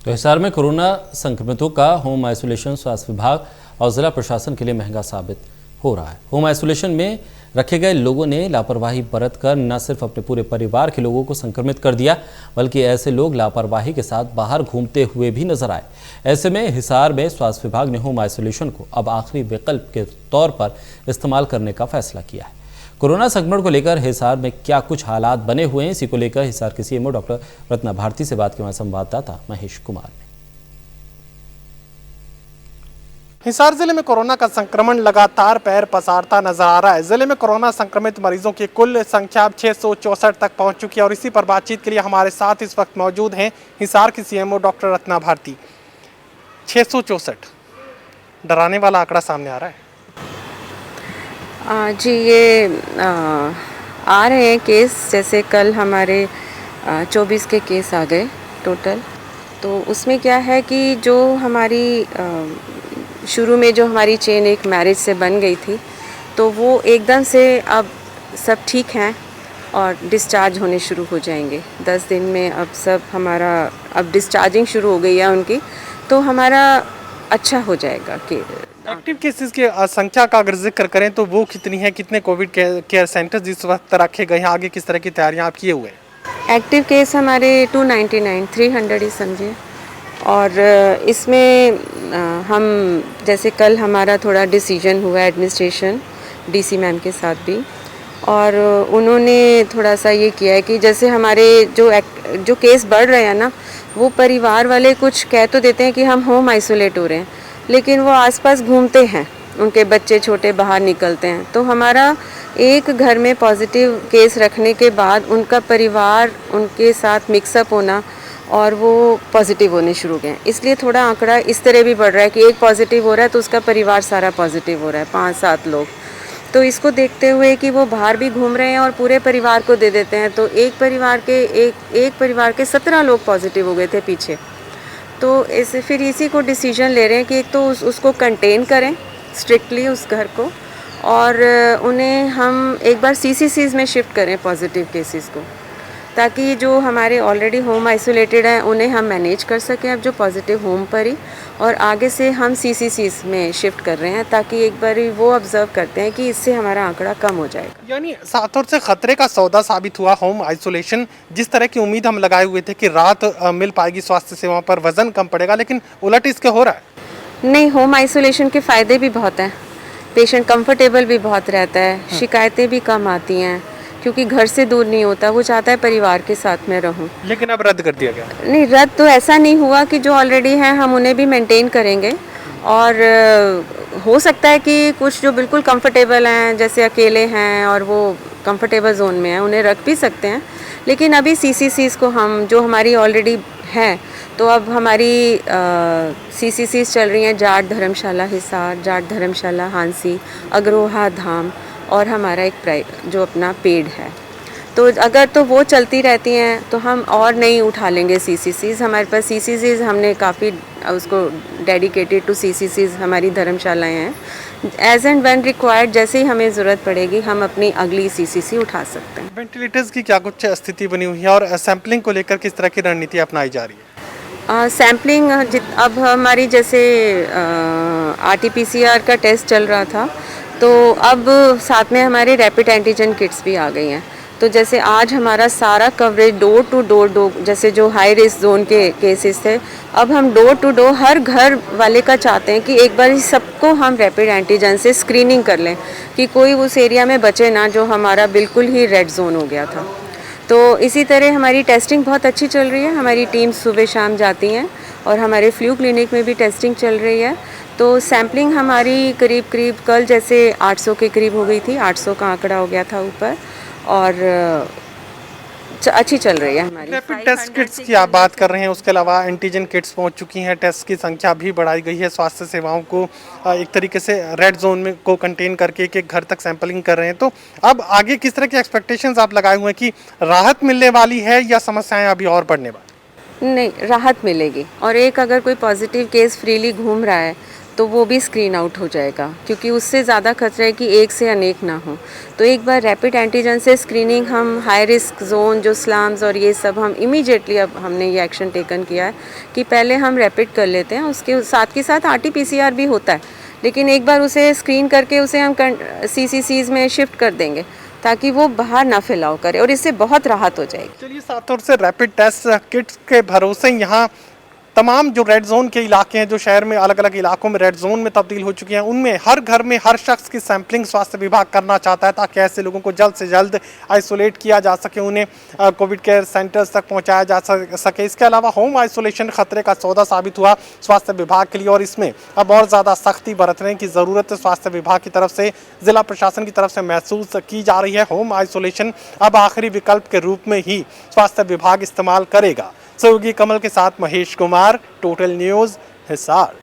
तो हिसार में कोरोना संक्रमितों का होम आइसोलेशन स्वास्थ्य विभाग और जिला प्रशासन के लिए महंगा साबित हो रहा है। होम आइसोलेशन में रखे गए लोगों ने लापरवाही बरतकर न सिर्फ अपने पूरे परिवार के लोगों को संक्रमित कर दिया, बल्कि ऐसे लोग लापरवाही के साथ बाहर घूमते हुए भी नजर आए। ऐसे में हिसार में स्वास्थ्य विभाग ने होम आइसोलेशन को अब आखिरी विकल्प के तौर पर इस्तेमाल करने का फैसला किया है। कोरोना संक्रमण को लेकर हिसार में क्या कुछ हालात बने हुए हैं, इसी को लेकर हिसार के सीएमओ डॉक्टर रत्ना भारती से बात की हमारे संवाददाता महेश कुमार ने। हिसार जिले में कोरोना का संक्रमण लगातार पैर पसारता नजर आ रहा है। जिले में कोरोना संक्रमित मरीजों की कुल संख्या 664 तक पहुंच चुकी है और इसी पर बातचीत के लिए हमारे साथ इस वक्त मौजूद हैं हिसार की सीएमओ डॉक्टर रत्ना भारती। 664 डराने वाला आंकड़ा सामने आ रहा है। जी ये आ रहे हैं केस, जैसे कल हमारे 24 के केस आ गए टोटल। तो उसमें क्या है कि जो हमारी शुरू में जो हमारी चेन एक मैरिज से बन गई थी, तो वो एकदम से अब सब ठीक हैं और डिस्चार्ज होने शुरू हो जाएंगे 10 दिन में। अब सब हमारा अब डिस्चार्जिंग शुरू हो गई है उनकी, तो हमारा अच्छा हो जाएगा। कि एक्टिव केसेस की संख्या का अगर जिक्र करें तो वो कितनी है, कितने कोविड केयर सेंटर्स इस वक्त रखे गए हैं, आगे किस तरह की तैयारियां आप किए हुए हैं? एक्टिव केस हमारे 299 300 ही समझिए। और इसमें हम जैसे कल हमारा थोड़ा डिसीजन हुआ एडमिनिस्ट्रेशन डीसी मैम के साथ भी, और उन्होंने थोड़ा सा ये किया है कि जैसे हमारे जो केस बढ़ रहे हैं ना, वो परिवार वाले कुछ कह तो देते हैं कि हम होम आइसोलेट हो रहे हैं, लेकिन वो आसपास घूमते हैं, उनके बच्चे छोटे बाहर निकलते हैं। तो हमारा एक घर में पॉजिटिव केस रखने के बाद उनका परिवार उनके साथ मिक्सअप होना और वो पॉजिटिव होने शुरू हो गए। इसलिए थोड़ा आंकड़ा इस तरह भी बढ़ रहा है कि एक पॉजिटिव हो रहा है तो उसका परिवार सारा पॉजिटिव हो रहा है, 5-7 लोग। तो इसको देखते हुए कि वो बाहर भी घूम रहे हैं और पूरे परिवार को दे देते हैं, तो एक परिवार के 17 लोग पॉजिटिव हो गए थे पीछे। तो फिर इसी को डिसीजन ले रहे हैं कि एक तो उसको कंटेन करें स्ट्रिक्टली उस घर को, और उन्हें हम एक बार सीसीसीज में शिफ्ट करें पॉजिटिव केसेस को, ताकि जो हमारे ऑलरेडी होम आइसोलेटेड हैं उन्हें हम मैनेज कर सकें अब जो पॉजिटिव होम पर ही, और आगे से हम सीसीसीज में शिफ्ट कर रहे हैं ताकि एक बार वो ऑब्जर्व करते हैं कि इससे हमारा आंकड़ा कम हो जाएगा। यानी सातों से खतरे का सौदा साबित हुआ होम आइसोलेशन। जिस तरह की उम्मीद हम लगाए हुए थे कि राहत मिल पाएगी स्वास्थ्य सेवाओं पर, वजन कम पड़ेगा, लेकिन उलट इसके हो रहा है। नहीं, होम आइसोलेशन के फ़ायदे भी बहुत हैं, पेशेंट कंफर्टेबल भी बहुत रहता है, शिकायतें भी कम आती हैं क्योंकि घर से दूर नहीं होता, वो चाहता है परिवार के साथ में रहूं। लेकिन अब रद्द कर दिया गया? नहीं, रद्द तो ऐसा नहीं हुआ कि जो ऑलरेडी हैं हम उन्हें भी मेंटेन करेंगे, और हो सकता है कि कुछ जो बिल्कुल कंफर्टेबल हैं, जैसे अकेले हैं और वो कंफर्टेबल जोन में हैं, उन्हें रख भी सकते हैं। लेकिन अभी सीसीसीज को हम जो हमारी ऑलरेडी हैं, तो अब हमारी सीसीसीज चल रही हैं जाट धर्मशाला हिसार, जाट धर्मशाला हांसी, अग्रोहा धाम, और हमारा एक जो अपना पेड़ है। तो अगर तो वो चलती रहती हैं तो हम और नहीं उठा लेंगे सीसीसीज। हमारे पास सीसीसीज हमने काफ़ी उसको डेडिकेटेड टू सीसीसीज हमारी धर्मशालाएं हैं। एज एंड व्हेन रिक्वायर्ड, जैसे ही हमें ज़रूरत पड़ेगी हम अपनी अगली सीसीसी उठा सकते हैं। वेंटिलेटर्स की क्या कुछ स्थिति बनी हुई है और सैम्पलिंग को लेकर किस तरह की रणनीति अपनाई जा रही है? सैम्पलिंग अब हमारी जैसे RT-PCR का टेस्ट चल रहा था, तो अब साथ में हमारे रैपिड एंटीजन किट्स भी आ गई हैं। तो जैसे आज हमारा सारा कवरेज डोर टू डोर, जैसे जो हाई रिस्क जोन के केसेस थे, अब हम डोर टू डोर हर घर वाले का चाहते हैं कि एक बार सबको हम रैपिड एंटीजन से स्क्रीनिंग कर लें कि कोई उस एरिया में बचे ना जो हमारा बिल्कुल ही रेड जोन हो गया था। तो इसी तरह हमारी टेस्टिंग बहुत अच्छी चल रही है। हमारी टीम सुबह शाम जाती हैं और हमारे फ्लू क्लिनिक में भी टेस्टिंग चल रही है। तो सैम्पलिंग हमारी करीब कल जैसे 800 के करीब हो गई थी, 800 का आंकड़ा हो गया था ऊपर, और अच्छी चल रही है हमारी। रैपिड टेस्ट किट्स की आप बात कर रहे हैं, उसके अलावा एंटीजन किट्स पहुंच चुकी हैं, टेस्ट की संख्या भी बढ़ाई गई है, स्वास्थ्य सेवाओं को एक तरीके से रेड जोन में को कंटेन करके एक घर तक सैंपलिंग कर रहे हैं। तो अब आगे किस तरह की एक्सपेक्टेशंस आप लगाए हुए हैं कि राहत मिलने वाली है या समस्याएं अभी और बढ़ने वाली? नहीं, राहत मिलेगी, और एक अगर कोई पॉजिटिव केस फ्रीली घूम रहा है तो वो भी स्क्रीन आउट हो जाएगा, क्योंकि उससे ज़्यादा खतरा है कि एक से अनेक ना हो। तो एक बार रैपिड एंटीजन से स्क्रीनिंग हम हाई रिस्क जोन जो स्लम्स और ये सब हम इमीडिएटली अब हमने ये एक्शन टेकन किया है कि पहले हम रैपिड कर लेते हैं, उसके साथ के साथ RT-PCR भी होता है, लेकिन एक बार उसे स्क्रीन करके उसे हम CCCs में शिफ्ट कर देंगे ताकि वो बाहर ना फैलाव करे, और इससे बहुत राहत हो जाएगी। चलिए, साथ और से रैपिड टेस्ट किट्स के भरोसे यहाँ तमाम जो रेड जोन के इलाके हैं, जो शहर में अलग अलग इलाकों में रेड जोन में तब्दील हो चुके हैं, उनमें हर घर में हर शख्स की सैंपलिंग स्वास्थ्य विभाग करना चाहता है ताकि ऐसे लोगों को जल्द से जल्द आइसोलेट किया जा सके, उन्हें कोविड केयर सेंटर्स तक पहुंचाया जा सके। इसके अलावा होम आइसोलेशन खतरे का सौदा साबित हुआ स्वास्थ्य विभाग के लिए, और इसमें अब और ज़्यादा सख्ती बरतने की ज़रूरत स्वास्थ्य विभाग की तरफ से, जिला प्रशासन की तरफ से महसूस की जा रही है। होम आइसोलेशन अब आखिरी विकल्प के रूप में ही स्वास्थ्य विभाग इस्तेमाल करेगा। सहयोगी कमल के साथ महेश कुमार, टोटल न्यूज़, हिसार।